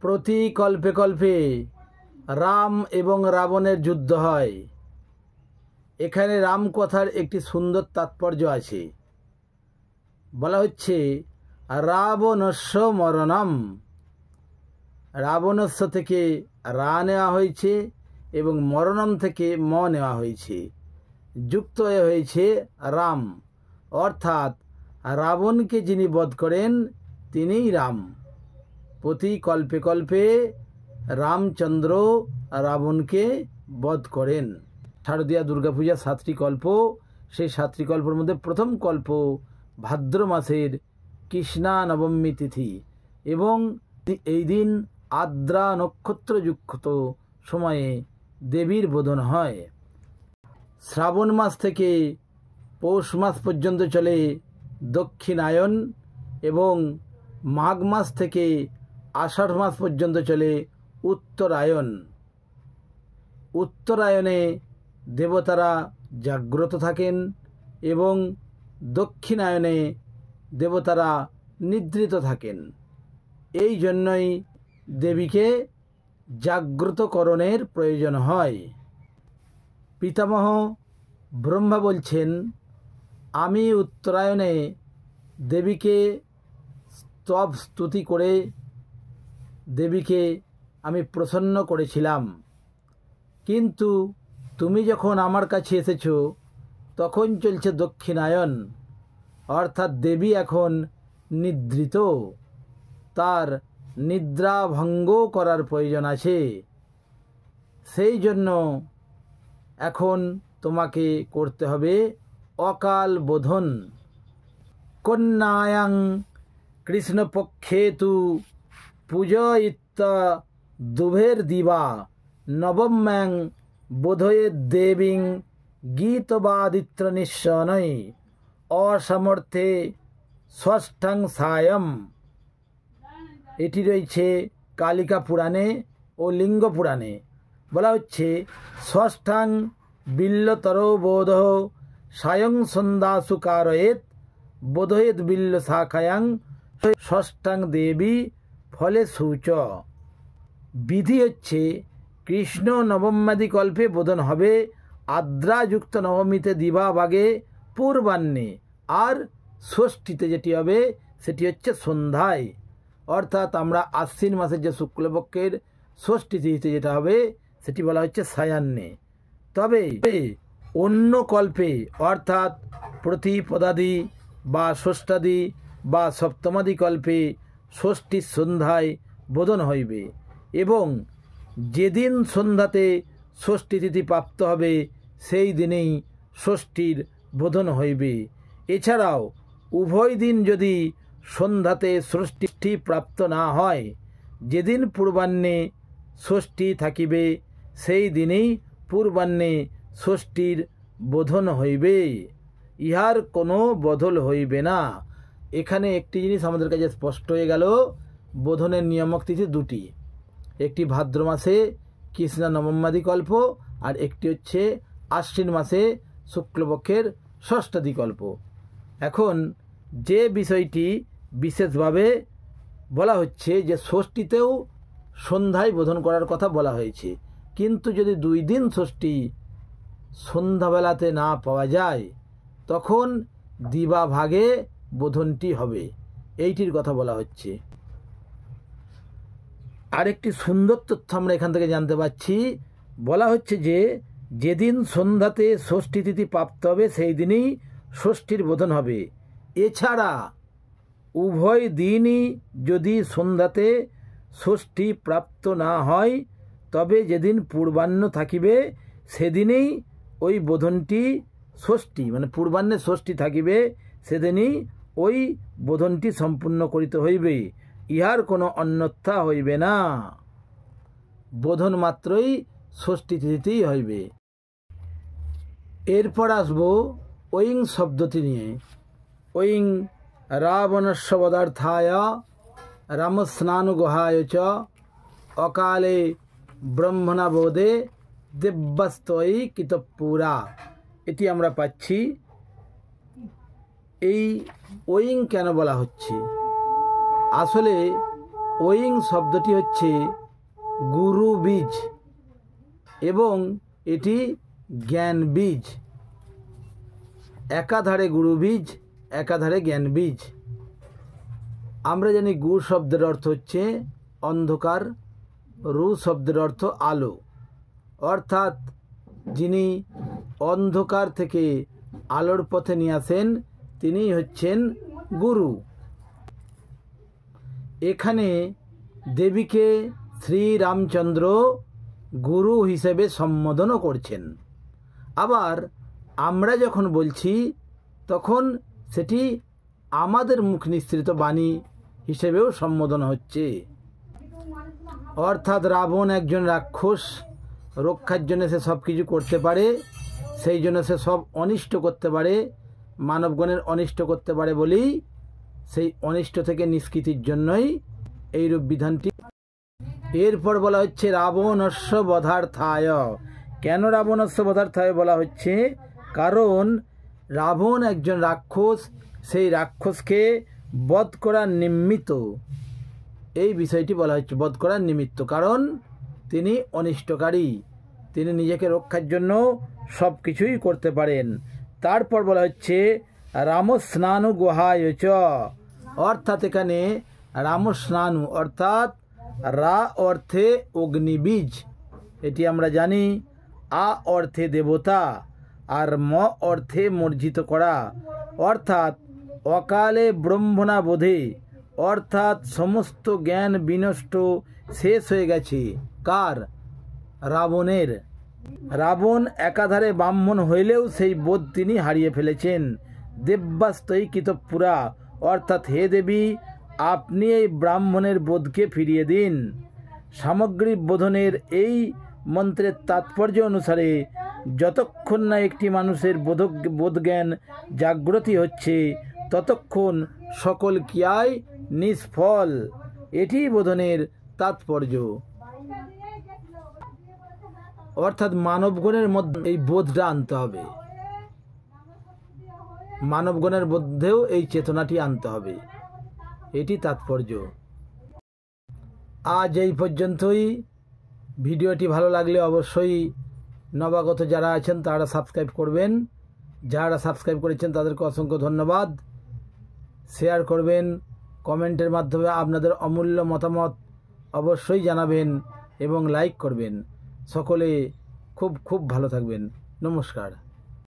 প্রতি কল্পে কল্পে রাম এবং রাবণের যুদ্ধ হয়। এখানে রাম কথার একটি সুন্দর তাৎপর্য আছে। বলা হচ্ছে রাবণস্য মরণম। রাবণস্য থেকে রা নেওয়া হয়েছে এবং মরণম থেকে ম নেওয়া হয়েছে, যুক্ত হয়েছে রাম, অর্থাৎ রাবণকে যিনি বধ করেন তিনিই রাম। প্রতি কল্পে কল্পে রামচন্দ্র রাবণকে বধ করেন। শারদীয়া দুর্গাপূজা 7টি কল্প। সেই 7টি কল্পের মধ্যে প্রথম কল্প ভাদ্র মাসের কৃষ্ণা নবমী তিথি, এবং এই দিন আদ্রা নক্ষত্রযুক্ত সময়ে দেবীর বোধন হয়। শ্রাবণ মাস থেকে পৌষ মাস পর্যন্ত চলে দক্ষিণায়ন, এবং মাঘ মাস থেকে আষাঢ় মাস পর্যন্ত চলে উত্তরায়ণ। উত্তরায়ণে দেবতারা জাগ্রত থাকেন এবং দক্ষিণায়নে দেবতারা নিদ্রিত থাকেন। এই জন্যই দেবীকে জাগ্রতকরণের প্রয়োজন হয়। পিতামহ ব্রহ্মা বলছেন, আমি উত্তরায়ণে দেবীকে স্তুতি করে দেবীকে আমি প্রসন্ন করেছিলাম, কিন্তু তুমি যখন আমার কাছে এসেছো তখন চলছে দক্ষিণায়ন, অর্থাৎ দেবী এখন নিদ্রিত, তার নিদ্রা ভঙ্গ করার প্রয়োজন আছে। সেই জন্য এখন তোমাকে করতে হবে অকাল বোধন। কন্যায়াং কৃষ্ণপক্ষে তু পূজয়িত্বা দুভের দিবা নবম্যাং বোধয়ে দেবীং গীতবাদিত্র নিঃসনৈ অসমর্থে ষষ্ঠাং সায়ম। এটি রয়েছে কালিকা পুরাণে ও লিঙ্গ পুরাণে। বলা হচ্ছে ষষ্ঠাং বিল্লতর বোধ সায়ং সন্ধ্যাসু কারয়েত বোধয়েত বিল্ল শাখায়াং ষষ্ঠাং দেবী ফলে সূচ। বিধি হচ্ছে কৃষ্ণ নবম্যাদি কল্পে বোধন হবে আদ্রাযুক্ত নবমীতে দিবাভাগে পূর্বাহ্নে, আর ষষ্ঠীতে যেটি হবে সেটি হচ্ছে সন্ধ্যায়, অর্থাৎ আমরা আশ্বিন মাসের যে শুক্লপক্ষের ষষ্ঠী তিথিতে যেটা হবে সেটি বলা হচ্ছে সায়াহ্নে। তবে অন্য কল্পে অর্থাৎ প্রতিপদাদি বা ষষ্ঠাদি বা সপ্তমাদি কল্পে ষষ্ঠীর সন্ধ্যায় বোধন হইবে, এবং যেদিন সন্ধ্যাতে ষষ্ঠী তিথি প্রাপ্ত হবে সেই দিনেই ষষ্ঠীর বোধন হইবে। এছাড়াও উভয় দিন যদি সন্ধ্যাতে ষষ্ঠী প্রাপ্ত না হয়, যেদিন পূর্বাহ্নে ষষ্ঠী থাকিবে সেই দিনেই পূর্বাহ্নে ষষ্ঠীর বোধন হইবে, ইহার কোনো বদল হইবে না। এখানে একটি জিনিস আমাদের কাছে স্পষ্ট হয়ে গেল, বোধনের নিয়ামক তিথি দুটি, একটি ভাদ্র মাসে কৃষ্ণা নবম্যাদি কল্প, আর একটি হচ্ছে আশ্বিন মাসে শুক্লপক্ষের ষষ্ঠাদি কল্প। এখন যে বিষয়টি বিশেষভাবে বলা হচ্ছে যে ষষ্ঠীতেও সন্ধ্যায় বোধন করার কথা বলা হয়েছে, কিন্তু যদি 2 দিন ষষ্ঠী সন্ধ্যাবেলাতে না পাওয়া যায় তখন দিবাভাগে বোধনটি হবে, এইটির কথা বলা হচ্ছে। আরেকটি সুন্দর তথ্য আমরা এখান থেকে জানতে পাচ্ছি। বলা হচ্ছে যে যেদিন সন্ধ্যাতে ষষ্ঠী তিথি প্রাপ্ত হবে সেই দিনই ষষ্ঠীর বোধন হবে। এছাড়া উভয় দিনই যদি সন্ধ্যাতে ষষ্ঠী প্রাপ্ত না হয় তবে যেদিন পূর্বাহ্ন থাকিবে সেদিনেই ওই বোধনটি ষষ্ঠী, মানে পূর্বাহ্নে ষষ্ঠী থাকিবে সেদিনই ওই বোধনটি সম্পূর্ণ করিতে হইবে, ইহার কোনো অন্যথা হইবে না। বোধন মাত্রই ষষ্ঠী তিথিতেই হইবে। এরপর আসব ঐং শব্দটি নিয়ে। ঐং রাবণস্য বধার্থায় রামস্নানুগুহায় চ অকালে ব্রহ্মণা বোধে দিব্যাস্তয়ী কিতপুরা। এটি আমরা পাচ্ছি। এই ঐং কেন বলা হচ্ছে? আসলে ওয়িং শব্দটি হচ্ছে গুরু বীজ এবং এটি জ্ঞান বীজ। একাধারে গুরু বীজ, একাধারে জ্ঞান বীজ। আমরা জানি গু শব্দের অর্থ হচ্ছে অন্ধকার, রু শব্দের অর্থ আলো, অর্থাৎ যিনি অন্ধকার থেকে আলোর পথে নিয়ে আসেন তিনিই হচ্ছেন গুরু। এখানে দেবীকে শ্রীরামচন্দ্র গুরু হিসেবে সম্বোধনও করছেন। আবার আমরা যখন বলছি তখন সেটি আমাদের মুখ নিঃসৃত বাণী হিসেবেও সম্বোধন হচ্ছে। অর্থাৎ রাবণ একজন রাক্ষস, রক্ষার জন্য সে সব কিছু করতে পারে, সেই জন্য সে সব অনিষ্ট করতে পারে, মানবগণের অনিষ্ট করতে পারে বলেই সেই অনিষ্ট থেকে নিষ্কৃতির জন্যই এইরূপ বিধানটি। এরপর বলা হচ্ছে রাবণস্য বধার্থায়। কেন রাবণস্য বধার্থায় বলা হচ্ছে? কারণ রাবণ একজন রাক্ষস, সেই রাক্ষসকে বধ করার নিমিত্ত এই বিষয়টি বলা হচ্ছে, বধ করার নিমিত্ত, কারণ তিনি অনিষ্টকারী, তিনি নিজেকে রক্ষার জন্য সব কিছুই করতে পারেন। তারপর বলা হচ্ছে রামস্নানু গুহায় চ, অর্থাৎ এখানে রামস্নানু অর্থাৎ রা অর্থে অগ্নিবীজ, এটি আমরা জানি, আ অর্থে দেবতা আর ম অর্থে মর্জিত করা, অর্থাৎ অকালে ব্রহ্মণা বোধে, অর্থাৎ সমস্ত জ্ঞান বিনষ্ট শেষ হয়ে গেছে। কার? রাবণের। রাবণ একাধারে ব্রাহ্মণ হইলেও সেই বোধ তিনি হারিয়ে ফেলেছেন। দেব্যাস্তৈকিত পুরা, অর্থাৎ হে দেবী আপনি এই ব্রাহ্মণের বোধকে ফিরিয়ে দিন। সামগ্রিক বোধনের এই মন্ত্রের তাৎপর্য অনুসারে যতক্ষণ না একটি মানুষের বোধজ্ঞান জাগ্রতি হচ্ছে ততক্ষণ সকল ক্রিয়ায় নিষ্ফল, এটি বোধনের তাৎপর্য। অর্থাৎ মানবগণের মধ্যে এই বোধটা আনতে হবে, মানবগণের মধ্যেও এই চেতনাটি আনতে হবে, এটি তাৎপর্য। আজ এই পর্যন্তই। ভিডিওটি ভালো লাগলে অবশ্যই নবাগত যারা আছেন তারা সাবস্ক্রাইব করবেন, যারা সাবস্ক্রাইব করেছেন তাদেরকে অসংখ্য ধন্যবাদ। শেয়ার করবেন, কমেন্টের মাধ্যমে আপনাদের অমূল্য মতামত অবশ্যই জানাবেন এবং লাইক করবেন। সকলে খুব খুব ভালো থাকবেন। নমস্কার।